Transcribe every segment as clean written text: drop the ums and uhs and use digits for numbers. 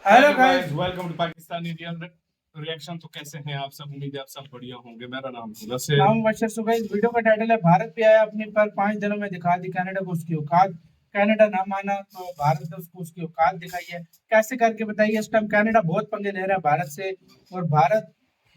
Hello guys, welcome to Pakistan Indian reaction. तो कैसे हैं आप सब? उम्मीद है आप सब बढ़िया होंगे। मेरा नाम है नाम वर्षा सुगा। इस वीडियो का टाइटल है भारत भी आया अपनी पर 5 दिनों में दिखा दी कनाडा को उसकी औकात। कनाडा ना माना तो भारत ने उसको उसकी औकात दिखाई है। कैसे करके बताइए। इस टाइम कनाडा बहुत पंगे ले रहा है भारत से और भारत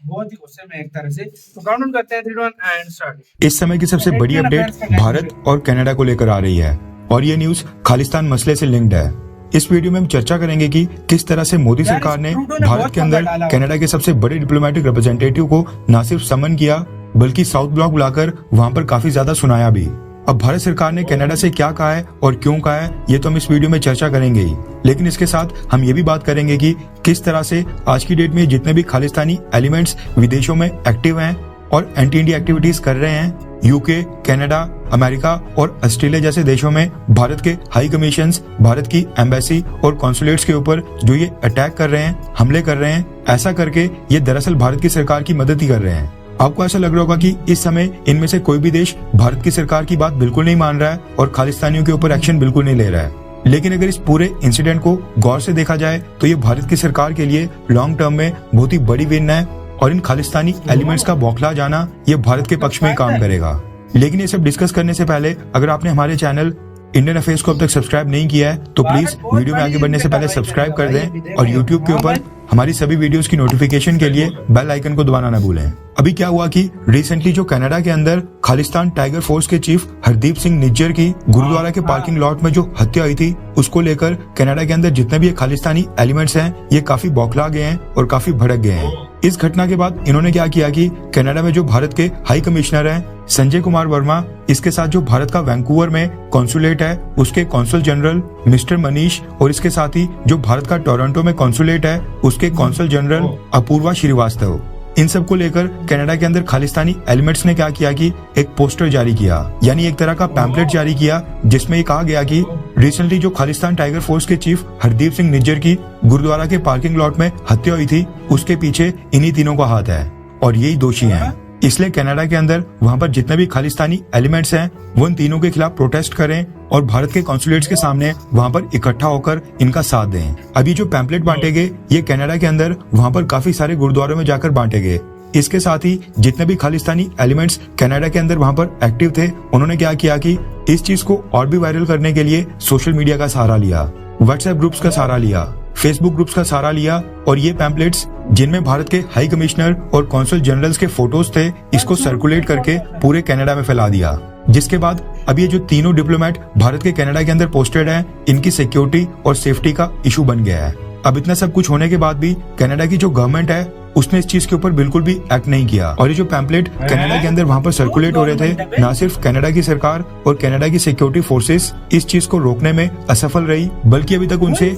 बहुत ही गुस्से में एक तरह से। तो काउंट करते हैं 3 2 1 एंड स्टार्ट। इस समय की सबसे बड़ी अपडेट भारत और कनाडा को लेकर आ रही है और ये न्यूज खालिस्तान मसले से लिंक्ड है। इस वीडियो में हम चर्चा करेंगे कि किस तरह से मोदी सरकार ने भारत के अंदर कनाडा के सबसे बड़े डिप्लोमेटिक रिप्रेजेंटेटिव को न सिर्फ समन किया बल्कि साउथ ब्लॉक बुलाकर वहां पर काफी ज्यादा सुनाया भी। अब भारत सरकार ने कनाडा से क्या कहा है और क्यों कहा है ये तो हम इस वीडियो में चर्चा करेंगे ही, लेकिन इसके साथ हम ये भी बात करेंगे कि किस तरह से आज की डेट में जितने भी खालिस्तानी एलिमेंट्स विदेशों में एक्टिव हैं और एंटी इंडिया एक्टिविटीज कर रहे हैं, यूके, कनाडा, अमेरिका और ऑस्ट्रेलिया जैसे देशों में भारत के हाई कमीशंस, भारत की एम्बेसी और कॉन्सुलेट्स के ऊपर जो ये अटैक कर रहे हैं, हमले कर रहे हैं, ऐसा करके ये दरअसल भारत की सरकार की मदद ही कर रहे हैं। आपको ऐसा लग रहा होगा कि इस समय इनमें से कोई भी देश भारत की सरकार की बात बिल्कुल नहीं मान रहा है और खालिस्तानियों के ऊपर एक्शन बिल्कुल नहीं ले रहा है, लेकिन अगर इस पूरे इंसिडेंट को गौर से देखा जाए तो ये भारत की सरकार के लिए लॉन्ग टर्म में बहुत ही बड़ी विन है और इन खालिस्तानी एलिमेंट्स का बौखला जाना ये भारत के पक्ष में काम करेगा। लेकिन ये सब डिस्कस करने से पहले अगर आपने हमारे चैनल इंडियन अफेयर्स को अब तक सब्सक्राइब नहीं किया है तो प्लीज वीडियो में आगे बढ़ने से पहले सब्सक्राइब कर दें और यूट्यूब के ऊपर हमारी सभी वीडियोस की नोटिफिकेशन के लिए बेल आइकन को दबाना न भूलें। अभी क्या हुआ कि रिसेंटली जो कनाडा के अंदर खालिस्तान टाइगर फोर्स के चीफ हरदीप सिंह निज्जर की गुरुद्वारा के पार्किंग लॉट में जो हत्या हुई थी उसको लेकर कनाडा के अंदर जितने भी खालिस्तानी एलिमेंट्स हैं ये काफी बौखला गए हैं और काफी भड़क गए हैं। इस घटना के बाद इन्होंने क्या किया कि कनाडा में जो भारत के हाई कमिश्नर हैं संजय कुमार वर्मा, इसके साथ जो भारत का वैंकूवर में कॉन्सुलेट है उसके कॉन्सल जनरल मिस्टर मनीष और इसके साथ ही जो भारत का टोरंटो में कॉन्सुलेट है उसके कॉन्सल जनरल अपूर्वा श्रीवास्तव, इन सब को लेकर कनाडा के अंदर खालिस्तानी एलिमेंट्स ने क्या किया कि एक पोस्टर जारी किया, यानी एक तरह का पैम्पलेट जारी किया जिसमें ये कहा गया कि रिसेंटली जो खालिस्तान टाइगर फोर्स के चीफ हरदीप सिंह निज्जर की गुरुद्वारा के पार्किंग लॉट में हत्या हुई थी उसके पीछे इन्हीं तीनों का हाथ है और यही दोषी हैं। इसलिए कनाडा के अंदर वहां पर जितने भी खालिस्तानी एलिमेंट्स हैं वो इन तीनों के खिलाफ प्रोटेस्ट करें और भारत के कॉन्सुलेट्स के सामने वहां पर इकट्ठा होकर इनका साथ दें। अभी जो पैम्पलेट बांटे गए ये कनाडा के अंदर वहां पर काफी सारे गुरुद्वारों में जाकर बांटे गए। इसके साथ ही जितने भी खालिस्तानी एलिमेंट्स कनाडा के अंदर वहां पर एक्टिव थे उन्होंने क्या किया कि इस चीज को और भी वायरल करने के लिए सोशल मीडिया का सहारा लिया, व्हाट्सएप ग्रुप्स का सहारा लिया, फेसबुक ग्रुप्स का सहारा लिया और ये पैम्पलेट्स जिनमें भारत के हाई कमिश्नर और कॉन्सल जनरल्स के फोटोज थे इसको सर्कुलेट करके पूरे कनाडा में फैला दिया। जिसके बाद अब ये जो तीनों डिप्लोमेट भारत के कनाडा के अंदर पोस्टेड हैं इनकी सिक्योरिटी और सेफ्टी का इशू बन गया है। अब इतना सब कुछ होने के बाद भी कनाडा की जो गवर्नमेंट है उसने इस चीज के ऊपर बिल्कुल भी एक्ट नहीं किया और ये जो पैम्पलेट कनाडा के अंदर वहां पर सर्कुलेट हो रहे थे न सिर्फ कनाडा की सरकार और कनाडा की सिक्योरिटी फोर्सेस इस चीज को रोकने में असफल रही बल्कि अभी तक उनसे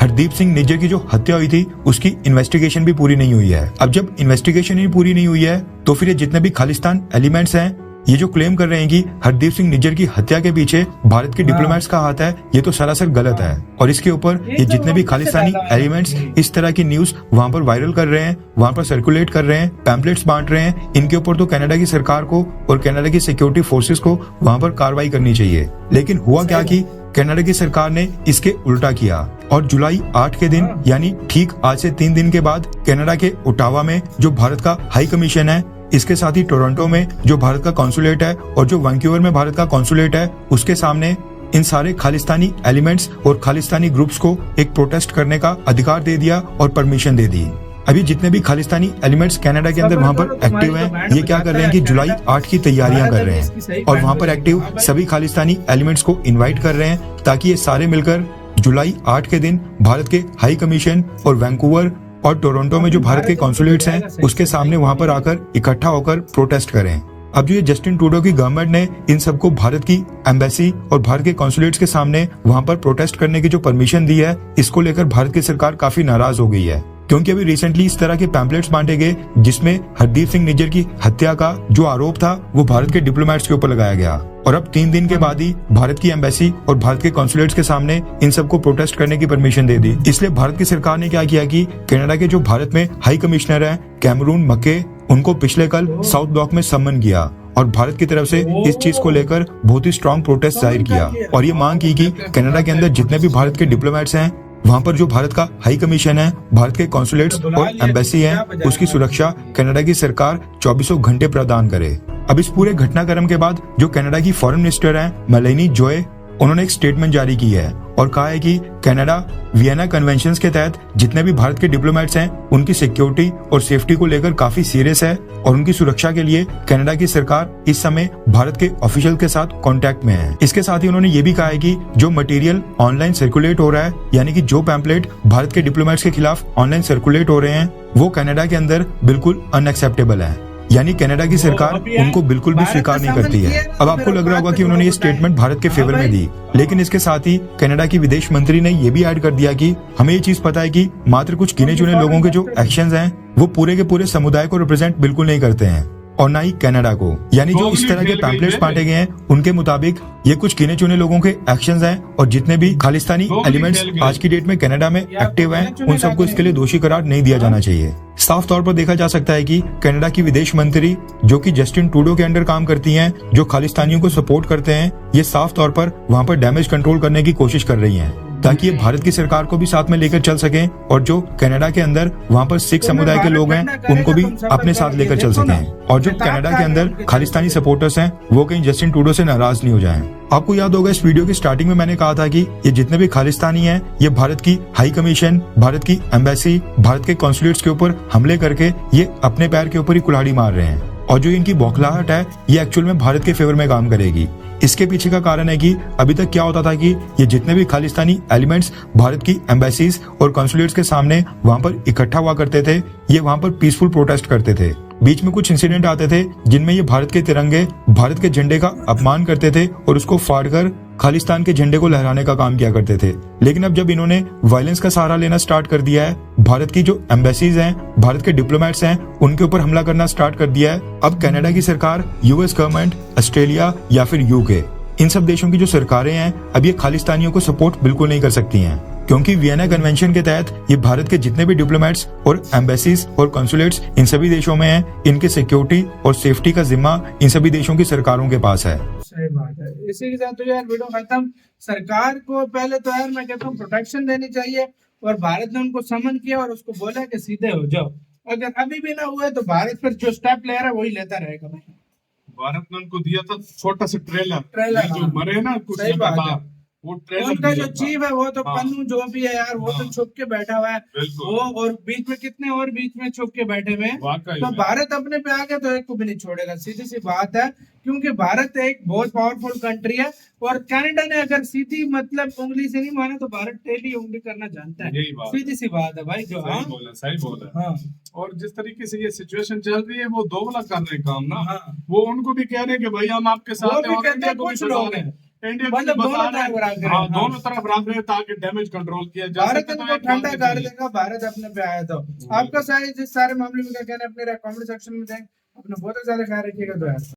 हरदीप सिंह निज्जर की जो हत्या हुई थी उसकी इन्वेस्टिगेशन भी पूरी नहीं हुई है। अब जब इन्वेस्टिगेशन ही पूरी नहीं हुई है तो फिर ये जितने भी खालिस्तान एलिमेंट्स हैं ये जो क्लेम कर रहे हैं कि हरदीप सिंह निज्जर की हत्या के पीछे भारत के डिप्लोमेट्स का हाथ है ये तो सरासर गलत है और इसके ऊपर ये जितने भी खालिस्तानी एलिमेंट्स इस तरह की न्यूज वहां पर वायरल कर रहे हैं, वहां पर सर्कुलेट कर रहे हैं, पैम्पलेट्स बांट रहे हैं, इनके ऊपर तो कनाडा की सरकार को और कनाडा की सिक्योरिटी फोर्सेस को वहां पर कार्रवाई करनी चाहिए। लेकिन हुआ क्या कि कनाडा की सरकार ने इसके उल्टा किया और जुलाई 8 के दिन यानी ठीक आज से 3 दिन के बाद कनाडा के ओटावा में जो भारत का हाई कमीशन है इसके साथ ही टोरंटो में जो भारत का कॉन्सुलेट है और जो वैंकूवर में भारत का कॉन्सुलेट है उसके सामने इन सारे खालिस्तानी एलिमेंट्स और खालिस्तानी ग्रुप्स को एक प्रोटेस्ट करने का अधिकार दे दिया और परमिशन दे दी। अभी जितने भी खालिस्तानी एलिमेंट्स कनाडा के अंदर वहां पर एक्टिव हैं ये क्या कर रहे हैं कि जुलाई 8 की तैयारियां कर रहे हैं और वहां पर एक्टिव सभी खालिस्तानी एलिमेंट्स को इन्वाइट कर रहे हैं ताकि ये सारे मिलकर जुलाई 8 के दिन भारत के हाई कमीशन और वैंकूवर और टोरंटो में जो भारत के कॉन्सुलेट्स हैं उसके सामने वहां पर आकर इकट्ठा होकर प्रोटेस्ट करें। अब जो ये जस्टिन ट्रूडो की गवर्नमेंट ने इन सबको भारत की एम्बेसी और भारत के कॉन्सुलेट्स के सामने वहां पर प्रोटेस्ट करने की जो परमिशन दी है इसको लेकर भारत की सरकार काफी नाराज हो गई है क्योंकि अभी रिसेंटली इस तरह के पैम्पलेट्स बांटे गए जिसमें हरदीप सिंह निज्जर की हत्या का जो आरोप था वो भारत के डिप्लोमेट्स के ऊपर लगाया गया और अब 3 दिन के बाद ही भारत की एम्बेसी और भारत के कॉन्सुलेट्स के सामने इन सबको प्रोटेस्ट करने की परमिशन दे दी। इसलिए भारत की सरकार ने क्या किया कि कनाडा के जो भारत में हाई कमिश्नर है कैमरून मक्के उनको पिछले कल साउथ ब्लॉक में सम्मन किया और भारत की तरफ से इस चीज को लेकर बहुत ही स्ट्रॉन्ग प्रोटेस्ट जाहिर किया और ये मांग की कि कनाडा के अंदर जितने भी भारत के डिप्लोमेट्स हैं वहाँ पर जो भारत का हाई कमीशन है, भारत के कॉन्सुलेट्स और एम्बेसी है, उसकी सुरक्षा कनाडा की सरकार 24 घंटे प्रदान करे। अब इस पूरे घटनाक्रम के बाद जो कनाडा की फॉरेन मिनिस्टर है मेलानी जोए, उन्होंने एक स्टेटमेंट जारी की है और कहा है कि कनाडा वियना कन्वेंशंस के तहत जितने भी भारत के डिप्लोमेट्स हैं उनकी सिक्योरिटी और सेफ्टी को लेकर काफी सीरियस है और उनकी सुरक्षा के लिए कनाडा की सरकार इस समय भारत के ऑफिशियल के साथ कांटेक्ट में है। इसके साथ ही उन्होंने ये भी कहा है कि जो मटेरियल ऑनलाइन सर्कुलेट हो रहा है, यानी कि जो पैम्पलेट भारत के डिप्लोमेट्स के खिलाफ ऑनलाइन सर्कुलेट हो रहे हैं, वो कनाडा के अंदर बिल्कुल अनएक्सेप्टेबल है, यानी कनाडा की सरकार उनको बिल्कुल भी स्वीकार नहीं करती है। अब आपको लग रहा होगा कि उन्होंने ये स्टेटमेंट भारत के फेवर में दी, लेकिन इसके साथ ही कनाडा की विदेश मंत्री ने ये भी ऐड कर दिया कि हमें ये चीज पता है कि मात्र कुछ गिने चुने लोगों के जो एक्शंस हैं वो पूरे के पूरे समुदाय को रिप्रेजेंट बिल्कुल नहीं करते हैं और ना ही कनाडा को। यानी जो इस तरह के पैम्पलेट्स बांटे गए हैं उनके मुताबिक ये कुछ गिने चुने लोगों के एक्शंस हैं और जितने भी खालिस्तानी एलिमेंट्स आज की डेट में कनाडा में एक्टिव हैं उन सबको इसके लिए दोषी करार नहीं दिया जाना चाहिए। साफ तौर पर देखा जा सकता है कि कनाडा की विदेश मंत्री जो कि जस्टिन ट्रूडो के अंडर काम करती हैं, जो खालिस्तानियों को सपोर्ट करते हैं, ये साफ तौर पर वहाँ पर डैमेज कंट्रोल करने की कोशिश कर रही हैं ताकि ये भारत की सरकार को भी साथ में लेकर चल सकें और जो कनाडा के अंदर वहाँ पर सिख समुदाय के लोग हैं उनको भी अपने साथ लेकर चल सकें और जो कनाडा के अंदर खालिस्तानी सपोर्टर्स हैं वो कहीं जस्टिन ट्रूडो से नाराज नहीं हो जाएं। आपको याद होगा इस वीडियो की स्टार्टिंग में मैंने कहा था कि ये जितने भी खालिस्तानी हैं ये भारत की हाई कमीशन, भारत की एम्बेसी, भारत के कॉन्सुलेट्स के ऊपर हमले करके ये अपने पैर के ऊपर ही कुल्हाड़ी मार रहे हैं और जो इनकी बौखलाहट है ये एक्चुअल में भारत के फेवर में काम करेगी। इसके पीछे का कारण है कि अभी तक क्या होता था कि ये जितने भी खालिस्तानी एलिमेंट्स भारत की एम्बेसीज और कॉन्सुलेट्स के सामने वहां पर इकट्ठा हुआ करते थे, ये वहां पर पीसफुल प्रोटेस्ट करते थे। बीच में कुछ इंसिडेंट आते थे जिनमें ये भारत के तिरंगे, भारत के झंडे का अपमान करते थे और उसको फाड़कर खालिस्तान के झंडे को लहराने का काम किया करते थे। लेकिन अब जब इन्होंने वायलेंस का सहारा लेना स्टार्ट कर दिया है, भारत की जो एम्बेसीज हैं, भारत के डिप्लोमेट्स हैं, उनके ऊपर हमला करना स्टार्ट कर दिया है, अब कनाडा की सरकार, यूएस गवर्नमेंट, ऑस्ट्रेलिया या फिर यूके, इन सब देशों की जो सरकारें हैं अब ये खालिस्तानियों को सपोर्ट बिल्कुल नहीं कर सकती हैं क्योंकि वियना कन्वेंशन के तहत ये भारत के जितने भी डिप्लोमेट्स और एम्बेसीज और कॉन्सुलेट्स इन सभी देशों में हैं, इनके सिक्योरिटी और सेफ्टी का जिम्मा इन सभी देशों की सरकारों के पास है। सही बात है। इसी के साथ तो यार वीडियो खत्म। सरकार को पहले तो यार मैं कहता हूँ प्रोटेक्शन देनी चाहिए और भारत ने उनको समन किया और उसको बोला कि सीधे हो जाओ। अगर अभी भी ना हुए तो भारत फिर जो स्टेप ले रहा है वही लेता रहेगा। भारत ने उनको दिया था छोटा सा ट्रेलर हाँ। जो मरे ना कुछ सही बात है। वो ट्रेलर उनका जो चीफ है वो तो हाँ। पन्नू जो भी है यार वो तो छुप के बैठा हुआ है बिल्कुल। वो, और बीच में कितने और बीच में छुप के बैठे हुए हैं। वाकई तो में। भारत अपने पे आ गया तो एक को भी नहीं छोड़ेगा, सीधी सी बात है। क्योंकि भारत एक बहुत पावरफुल कंट्री है और कनाडा ने अगर सीधी मतलब उंगली से नहीं माना तो भारत टेढ़ी उंगली करना जानता है। यही बात सीधी सी बात है भाई जो। हाँ सही बोला हाँ और जिस तरीके से ये सिचुएशन चल रही है वो दो वाला कर रहे हैं काम ना। हाँ। वो उनको भी कह रहे हैं कि भाई हम आपके वो साथ भी हैं और कहते इंडिया हैं को भी कुछ बता लोग रहे हैं हैं। इंडिया को मतलब भी दोनों बता रहे तरफ हैं। राग रहे हैं। हाँ, हाँ। दोनों तरफ राग रहे हैं ताकि डैमेज कंट्रोल किया जा भारत सके। इनको ठंडा कर देगा, भारत अपने पे आया तो। आपका सारे जिस सारे मामले में क्या कहना है अपने कमेंट सेक्शन में दें। अपना बहुत ज्यादा ख्याल रखिएगा तो यार।